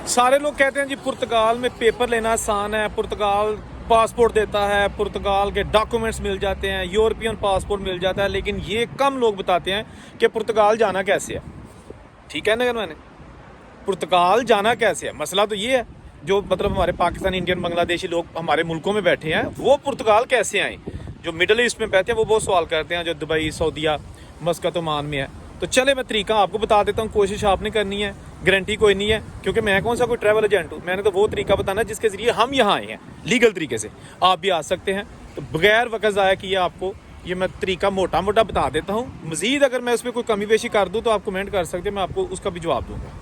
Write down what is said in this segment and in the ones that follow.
सारे लोग कहते हैं जी पुर्तगाल में पेपर लेना आसान है, पुर्तगाल पासपोर्ट देता है, पुर्तगाल के डॉक्यूमेंट्स मिल जाते हैं, यूरोपियन पासपोर्ट मिल जाता है, लेकिन ये कम लोग बताते हैं कि पुर्तगाल जाना कैसे है। ठीक है ना, मैंने पुर्तगाल जाना कैसे है, मसला तो ये है। जो मतलब हमारे पाकिस्तानी, इंडियन, बांग्लादेशी लोग हमारे मुल्कों में बैठे हैं, वो पुर्तगाल कैसे आए। जो मिडल ईस्ट में बैठे हैं वो बहुत सवाल करते हैं, जो दुबई, सऊदीया, मस्कत, ओमान में है। तो चले मैं तरीका आपको बता देता हूँ, कोशिश आपने करनी है, गारंटी कोई नहीं है, क्योंकि मैं कौन सा कोई ट्रैवल एजेंट हूँ। मैंने तो वो तरीका बताना जिसके जरिए हम यहाँ आए हैं लीगल तरीके से। आप भी आ सकते हैं। तो बगैर वक्त ज़ाया किए आपको ये मैं तरीका मोटा मोटा बता देता हूँ। मजीद अगर मैं उसमें कोई कमी पेशी कर दूँ तो आप कमेंट कर सकते हैं, मैं आपको उसका भी जवाब दूंगा।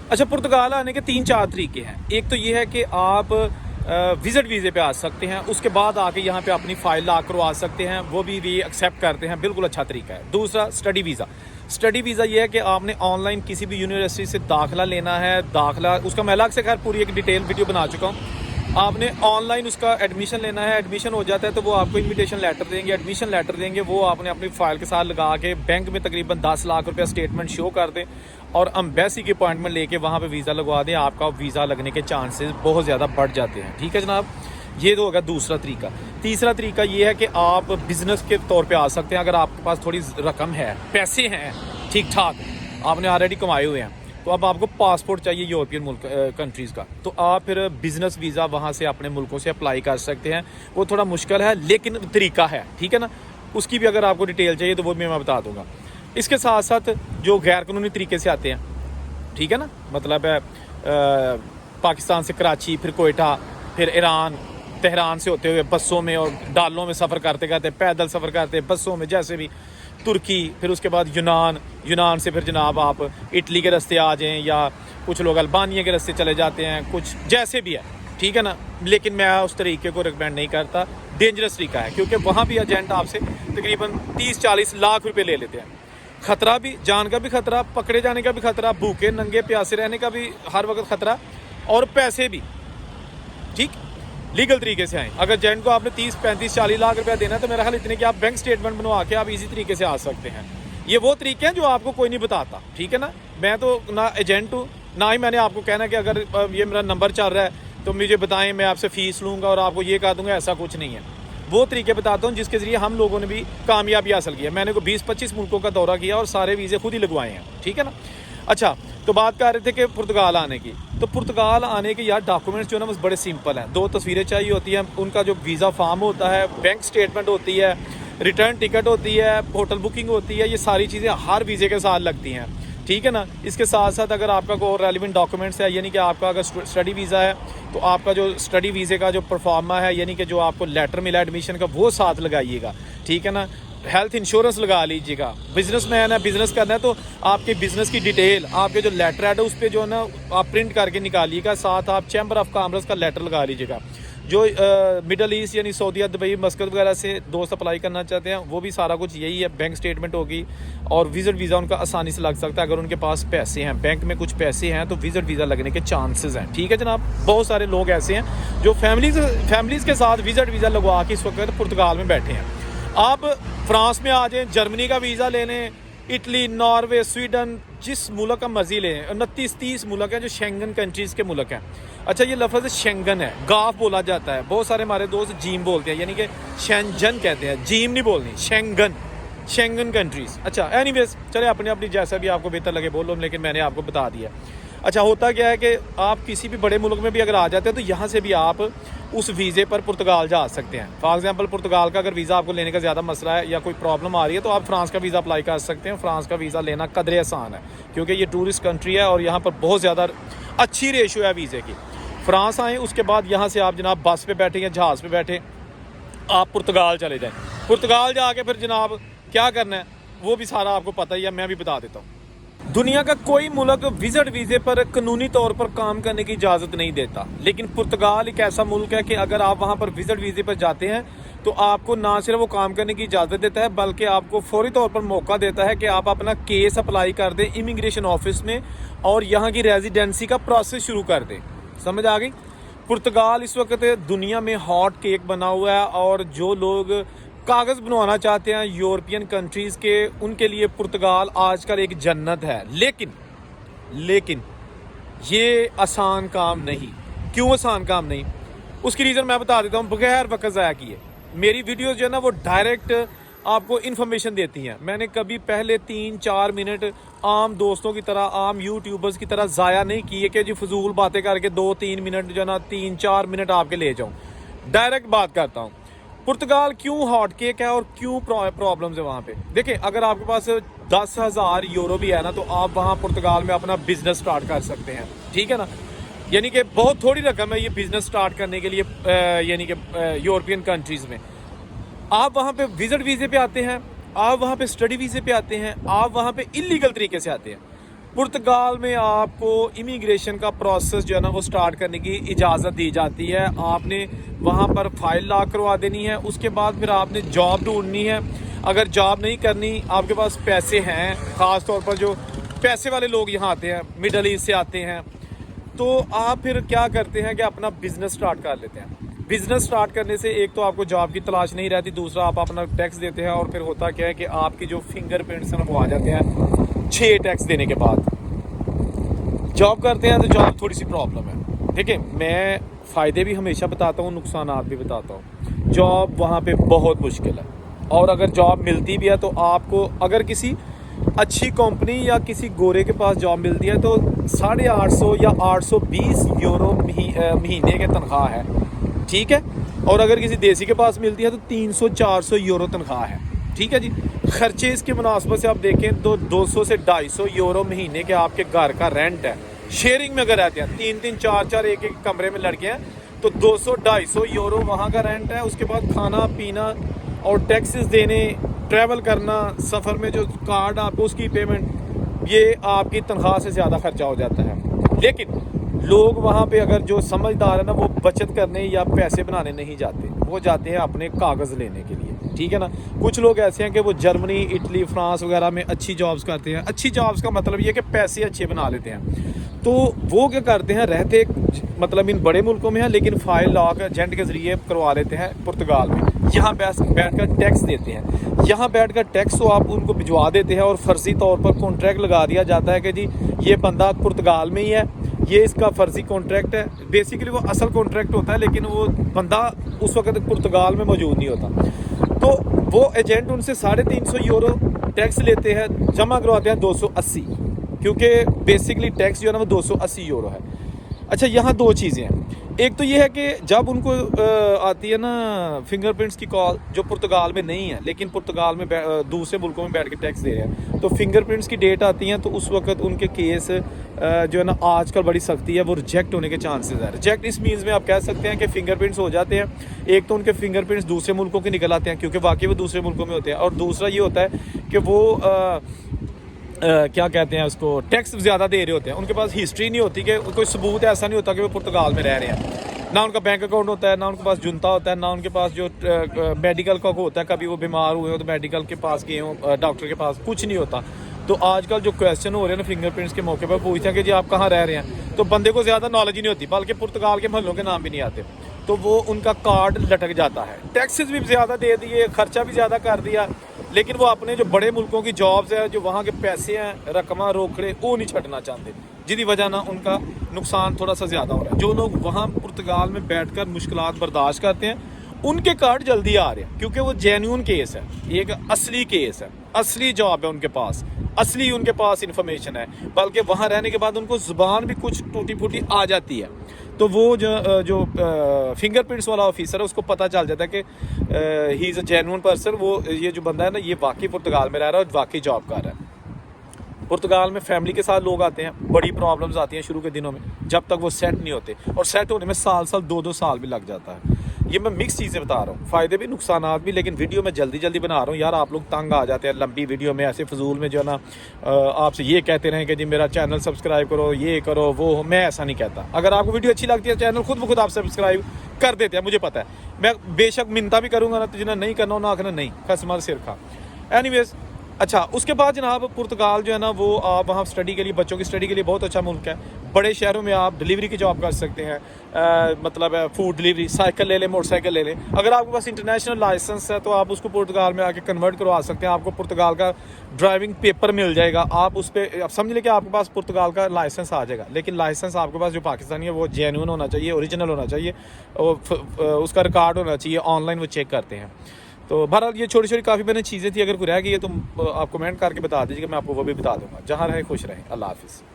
अच्छा, पुर्तगाल आने के 3-4 तरीके हैं। एक तो ये है कि आप विजिट वीज़े पे आ सकते हैं, उसके बाद आके यहाँ पे अपनी फ़ाइल ला करवा सकते हैं, वो भी एक्सेप्ट करते हैं, बिल्कुल अच्छा तरीका है। दूसरा, स्टडी वीज़ा। स्टडी वीज़ा ये है कि आपने ऑनलाइन किसी भी यूनिवर्सिटी से दाखिला लेना है, दाखिला उसका मैं अलग से खैर पूरी एक डिटेल वीडियो बना चुका हूँ। आपने ऑनलाइन उसका एडमिशन लेना है, एडमिशन हो जाता है तो वो आपको इन्विटेशन लेटर देंगे, एडमिशन लेटर देंगे, वो आपने अपनी फ़ाइल के साथ लगा के बैंक में तकरीबन 10 लाख रुपया स्टेटमेंट शो कर दें और एम्बेसी की अपॉइंटमेंट लेके वहाँ पे वीज़ा लगवा दें। आपका वीज़ा लगने के चांसेस बहुत ज़्यादा बढ़ जाते हैं। ठीक है जनाब, ये तो होगा दूसरा तरीका। तीसरा तरीका ये है कि आप बिज़नेस के तौर पे आ सकते हैं। अगर आपके पास थोड़ी रकम है, पैसे हैं ठीक ठाक, आपने ऑलरेडी कमाए हुए हैं, तो अब आपको पासपोर्ट चाहिए यूरोपियन मुल्क कंट्रीज़ का, तो आप फिर बिज़नेस वीज़ा वहाँ से अपने मुल्कों से अप्लाई कर सकते हैं। वो थोड़ा मुश्किल है लेकिन तरीका है, ठीक है ना। उसकी भी अगर आपको डिटेल चाहिए तो वो भी मैं बता दूंगा। इसके साथ साथ जो गैर कानूनी तरीके से आते हैं, ठीक है ना, मतलब पाकिस्तान से कराची, फिर कोयटा, फिर ईरान, तेहरान से होते हुए बसों में और डालों में सफ़र करते करते, पैदल सफ़र करते, बसों में, जैसे भी तुर्की, फिर उसके बाद यूनान से फिर जनाब आप इटली के रास्ते आ जाएं, या कुछ लोग अल्बानिया के रास्ते चले जाते हैं, कुछ जैसे भी है, ठीक है ना। लेकिन मैं उस तरीके को रिकमेंड नहीं करता, डेंजरस तरीका है, क्योंकि वहाँ भी एजेंट आपसे तकरीबन 30-40 लाख रुपए ले लेते हैं। खतरा भी, जान का भी खतरा, पकड़े जाने का भी खतरा, भूखे नंगे प्यासे रहने का भी हर वक्त खतरा, और पैसे भी। ठीक, लीगल तरीके से आए। अगर एजेंट को आपने 30-35-40 लाख रुपया देना है तो मेरा ख्याल इतने कि आप बैंक स्टेटमेंट बनवा के आप इजी तरीके से आ सकते हैं। ये वो तरीके हैं जो आपको कोई नहीं बताता, ठीक है ना। मैं तो ना एजेंट हूँ, ना ही मैंने आपको कहना कि अगर ये मेरा नंबर चल रहा है तो मुझे बताएं, मैं आपसे फ़ीस लूँगा और आपको ये कह दूँगा, ऐसा कुछ नहीं है। वो तरीके बताता हूँ जिसके ज़रिए हम लोगों ने भी कामयाबी हासिल की है। मैंने को 20-25 मुल्कों का दौरा किया और सारे वीज़े खुद ही लगवाए हैं, ठीक है ना। अच्छा, तो बात कर रहे थे कि पुर्तगाल आने की। तो पुर्तगाल आने के यार डॉक्यूमेंट्स जो है ना, बस बड़े सिंपल हैं। 2 तस्वीरें चाहिए होती हैं, उनका जो वीज़ा फॉर्म होता है, बैंक स्टेटमेंट होती है, रिटर्न टिकट होती है, होटल बुकिंग होती है, ये सारी चीज़ें हर वीज़े के साथ लगती हैं, ठीक है ना। इसके साथ साथ अगर आपका कोई और रेलिवेंट डॉक्यूमेंट्स है, यानी कि आपका अगर स्टडी वीज़ा है तो आपका जो स्टडी वीज़े का जो परफॉर्मा है, यानी कि जो आपको लेटर मिला एडमिशन का, वो साथ लगाइएगा, ठीक है ना। हेल्थ इंश्योरेंस लगा लीजिएगा। बिजनेसमैन है, बिजनेस करना है तो आपके बिजनेस की डिटेल, आपके जो लेटर है उस पर जो है ना आप प्रिंट करके निकालिएगा। साथ आप चैम्बर ऑफ कॉमर्स का लेटर लगा लीजिएगा। जो मिडल ईस्ट यानी सऊदीया, दुबई, मस्कत वगैरह से दोस्त अप्लाई करना चाहते हैं, वो भी सारा कुछ यही है। बैंक स्टेटमेंट होगी और विजिट वीज़ा उनका आसानी से लग सकता है। अगर उनके पास पैसे हैं, बैंक में कुछ पैसे हैं, तो विजिट वीज़ा लगने के चांसेस हैं, ठीक है जनाब। बहुत सारे लोग ऐसे हैं जो फैमिलीज़ के साथ विजिट वीज़ा लगवा के इस वक्त पुर्तगाल में बैठे हैं। आप फ्रांस में आ जाएं, जर्मनी का वीज़ा ले लें, इटली, नॉर्वे, स्वीडन, जिस मुल्क का मर्जी लें। 29-30 मुल्क हैं जो शेंगन कंट्रीज़ के मुल्क हैं। अच्छा, ये लफ्ज़ शेंगन है, गाफ बोला जाता है। बहुत सारे हमारे दोस्त जीम बोलते हैं, यानी कि शेंजन कहते हैं, जीम नहीं बोलनी, शेंगन कंट्रीज़। अच्छा, एनीवेज, चले अपनी अपनी जैसा भी आपको बेहतर लगे बोलो, लेकिन मैंने आपको बता दिया। अच्छा, होता क्या है कि आप किसी भी बड़े मुल्क में भी अगर आ जाते हैं तो यहाँ से भी आप उस वीज़े पर पुर्तगाल जा सकते हैं। फॉर एग्जांपल, पुर्तगाल का अगर वीज़ा आपको लेने का ज़्यादा मसला है या कोई प्रॉब्लम आ रही है तो आप फ्रांस का वीज़ा अप्लाई कर सकते हैं। फ्रांस का वीज़ा लेना कदरे आसान है, क्योंकि ये टूरिस्ट कंट्री है और यहाँ पर बहुत ज़्यादा अच्छी रेशो है वीज़े की। फ्रांस आएँ, उसके बाद यहाँ से आप जनाब बस पे बैठे या जहाज़ पे बैठे आप पुर्तगाल चले जाएँ। पुर्तगाल जाके फिर जनाब क्या करना है वो भी सारा आपको पता ही है, मैं भी बता देता हूँ। दुनिया का कोई मुल्क विजिट वीज़े पर कानूनी तौर पर काम करने की इजाज़त नहीं देता, लेकिन पुर्तगाल एक ऐसा मुल्क है कि अगर आप वहाँ पर विजिट वीज़े पर जाते हैं तो आपको ना सिर्फ वो काम करने की इजाज़त देता है, बल्कि आपको फौरी तौर पर मौका देता है कि आप अपना केस अप्लाई कर दें इमिग्रेशन ऑफिस में और यहाँ की रेजिडेंसी का प्रोसेस शुरू कर दें। समझ आ गई। पुर्तगाल इस वक्त दुनिया में हॉट केक बना हुआ है और जो लोग कागज़ बनवाना चाहते हैं यूरोपियन कंट्रीज़ के, उनके लिए पुर्तगाल आजकल एक जन्नत है। लेकिन ये आसान काम नहीं। क्यों आसान काम नहीं, उसकी रीज़न मैं बता देता हूँ, बगैर वक्त ज़ाया किए। मेरी वीडियोस जो है ना वो डायरेक्ट आपको इन्फॉर्मेशन देती हैं। मैंने कभी पहले 3-4 मिनट आम दोस्तों की तरह, आम यूट्यूबर्स की तरह ज़ाया नहीं किए कि जी फजूल बातें करके 2-3 मिनट जो है ना 3-4 मिनट आपके ले जाऊँ। डायरेक्ट बात करता हूँ पुर्तगाल क्यों हॉट केक है और क्यों प्रॉब्लम्स है वहाँ पे। देखिए, अगर आपके पास 10,000 यूरो भी है ना तो आप वहाँ पुर्तगाल में अपना बिजनेस स्टार्ट कर सकते हैं, ठीक है ना। यानी कि बहुत थोड़ी रकम है ये बिजनेस स्टार्ट करने के लिए, यानी कि यूरोपियन कंट्रीज़ में। आप वहाँ पे विजिट वीज़े पे आते हैं, आप वहाँ पे स्टडी वीज़े पे आते हैं, आप वहाँ पे इलीगल तरीके से आते हैं। पुर्तगाल में आपको इमिग्रेशन का प्रोसेस जो है ना वो स्टार्ट करने की इजाज़त दी जाती है। आपने वहाँ पर फाइल लॉक करवा देनी है, उसके बाद फिर आपने जॉब ढूंढनी है। अगर जॉब नहीं करनी, आपके पास पैसे हैं, ख़ास तौर पर जो पैसे वाले लोग यहाँ आते हैं, मिडल ईस्ट से आते हैं, तो आप फिर क्या करते हैं कि अपना बिजनेस स्टार्ट कर लेते हैं। बिजनेस स्टार्ट करने से एक तो आपको जॉब की तलाश नहीं रहती, दूसरा आप अपना टैक्स देते हैं और फिर होता क्या है कि आपकी जो फिंगरप्रिंट्स हैं वो आ जाते हैं 6 टैक्स देने के बाद। जॉब करते हैं तो जॉब थोड़ी सी प्रॉब्लम है। देखिए, मैं फ़ायदे भी हमेशा बताता हूँ, नुकसानात भी बताता हूँ। जॉब वहाँ पे बहुत मुश्किल है, और अगर जॉब मिलती भी है तो आपको, अगर किसी अच्छी कंपनी या किसी गोरे के पास जॉब मिलती है तो 850 या 820 यूरो महीने के तनख्वाह है, ठीक है। और अगर किसी देसी के पास मिलती है तो 300-400 यूरो तनख्वाह है, ठीक है जी। खर्चे इसके मुनासबत से आप देखें तो 200 से 250 यूरो महीने के आपके घर का रेंट है। शेयरिंग में अगर रहते हैं 3-3, 4-4 एक कमरे में लड़के हैं तो 200-250 यूरो वहाँ का रेंट है। उसके बाद खाना पीना और टैक्सेस देने, ट्रैवल करना, सफ़र में जो कार्ड आपको उसकी पेमेंट, ये आपकी तनख्वाह से ज़्यादा खर्चा हो जाता है। लेकिन लोग वहाँ पे अगर जो समझदार है ना वो बचत करने या पैसे बनाने नहीं जाते, वो जाते हैं अपने कागज़ लेने के लिए, ठीक है ना। कुछ लोग ऐसे हैं कि वो जर्मनी, इटली, फ्रांस वगैरह में अच्छी जॉब्स करते हैं। अच्छी जॉब्स का मतलब ये कि पैसे अच्छे बना लेते हैं। तो वो क्या करते हैं, रहते मतलब इन बड़े मुल्कों में है लेकिन फाइल लॉक एजेंट के ज़रिए करवा लेते हैं पुर्तगाल में। यहाँ बैठ कर टैक्स देते हैं, यहाँ बैठ कर टैक्स तो आप उनको भिजवा देते हैं और फर्जी तौर पर कॉन्ट्रैक्ट लगा दिया जाता है कि जी ये बंदा पुर्तगाल में ही है, ये इसका फर्जी कॉन्ट्रैक्ट है। बेसिकली वो असल कॉन्ट्रैक्ट होता है लेकिन वो बंदा उस वक्त पुर्तगाल में मौजूद नहीं होता। तो वो एजेंट उनसे 350 यूरो टैक्स लेते हैं, जमा करवाते हैं 280, क्योंकि बेसिकली टैक्स जो है ना वो 280 यूरो है। अच्छा, यहाँ दो चीज़ें हैं। एक तो ये है कि जब उनको आती है ना फिंगरप्रिंट्स की कॉल, जो पुर्तगाल में नहीं है लेकिन पुर्तगाल में दूसरे मुल्कों में बैठ के टैक्स दे रहे हैं, तो फिंगरप्रिंट्स की डेट आती हैं तो उस वक्त उनके केस जो है ना आजकल बड़ी सख्ती है, वो रिजेक्ट होने के चांसेस है। रिजेक्ट इस मीन्स में आप कह सकते हैं कि फिंगरप्रिंट्स हो जाते हैं। एक तो उनके फिंगरप्रिंट्स दूसरे मुल्कों के निकल आते हैं क्योंकि वाकई वो दूसरे मुल्कों में होते हैं, और दूसरा ये होता है कि वो क्या कहते हैं उसको, टैक्स ज़्यादा दे रहे होते हैं। उनके पास हिस्ट्री नहीं होती, कि कोई सबूत ऐसा नहीं होता कि वो पुर्तगाल में रह रहे हैं। ना उनका बैंक अकाउंट होता है, ना उनके पास जुनता होता है, ना उनके पास जो मेडिकल का होता है, कभी वो बीमार हुए हो तो मेडिकल के पास गए हो, डॉक्टर के पास, कुछ नहीं होता। तो आजकल जो क्वेश्चन हो रहे हैं ना फिंगरप्रिंट्स के मौके पर, पूछते हैं कि जी आप कहाँ रह रहे हैं, तो बंदे को ज़्यादा नॉलेज ही नहीं होती, बल्कि पुर्तगाल के महलों के नाम भी नहीं आते, तो वो उनका कार्ड लटक जाता है। टैक्सेस भी ज़्यादा दे दिए, खर्चा भी ज़्यादा कर दिया, लेकिन वो अपने जो बड़े मुल्कों की जॉब्स है, जो वहाँ के पैसे हैं, रकमा रोकड़े, वो नहीं छड़ना चाहते, जिसकी वजह ना उनका नुकसान थोड़ा सा ज़्यादा हो रहा है। जो लोग वहाँ पुर्तगाल में बैठकर मुश्किलात बर्दाश्त करते हैं, उनके कार्ड जल्दी आ रहे हैं, क्योंकि वो जेन्युइन केस है, एक असली केस है, असली जॉब है उनके पास, असली उनके पास इन्फॉर्मेशन है। बल्कि वहाँ रहने के बाद उनको ज़ुबान भी कुछ टूटी फूटी आ जाती है, तो वो जो फिंगरप्रिंट्स वाला ऑफिसर है उसको पता चल जाता है कि he is a genuine person, वो ये जो बंदा है ना ये वाकई पुर्तगाल में रह रहा है और वाकई जॉब कर रहा है। पुर्तगाल में फैमिली के साथ लोग आते हैं, बड़ी प्रॉब्लम्स आती हैं शुरू के दिनों में, जब तक वो सेट नहीं होते, और सेट होने में साल 2-2 साल भी लग जाता है। ये मैं मिक्स चीज़ें बता रहा हूँ, फ़ायदे भी नुकसानात भी, लेकिन वीडियो में जल्दी बना रहा हूँ यार। आप लोग तंग आ जाते हैं लंबी वीडियो में, ऐसे फजूल में जो है ना आपसे ये कहते रहें कि जी मेरा चैनल सब्सक्राइब करो, ये करो, वो। मैं ऐसा नहीं कहता। अगर आपको वीडियो अच्छी लगती है, चैनल खुद ब खुद आप सब्सक्राइब कर देते हैं, मुझे पता है। मैं बेशक मिन्नता भी करूँगा ना, तो जिन्हें नहीं करना ना आखना नहीं, खसमर सिर खा। एनीवेज, अच्छा, उसके बाद जनाब पुर्तगाल जो है ना वो आप वहाँ स्टडी के लिए, बच्चों की स्टडी के लिए बहुत अच्छा मुल्क है। बड़े शहरों में आप डिलीवरी की जॉब कर सकते हैं, मतलब फूड डिलीवरी, साइकिल ले लें, मोटरसाइकिल ले लें। अगर आपके पास इंटरनेशनल लाइसेंस है तो आप उसको पुर्तगाल में आके कन्वर्ट करवा सकते हैं, आपको पुर्तगाल का ड्राइविंग पेपर मिल जाएगा। आप उस पर, आप समझ लें कि आपके पास पुर्तगाल का लाइसेंस आ जाएगा, लेकिन लाइसेंस आपके पास जो पाकिस्तानी है वो जेन्युइन होना चाहिए, ओरिजिनल होना चाहिए, और उसका रिकॉर्ड होना चाहिए, ऑनलाइन वो चेक करते हैं। तो बहरहाल ये छोटी छोटी काफ़ी मैंने चीज़ें थी, अगर कोई रह गई है तो आप कमेंट करके बता दीजिएगा, मैं आपको वो भी बता दूंगा। जहाँ रहे खुश रहें, अल्लाह हाफिज़।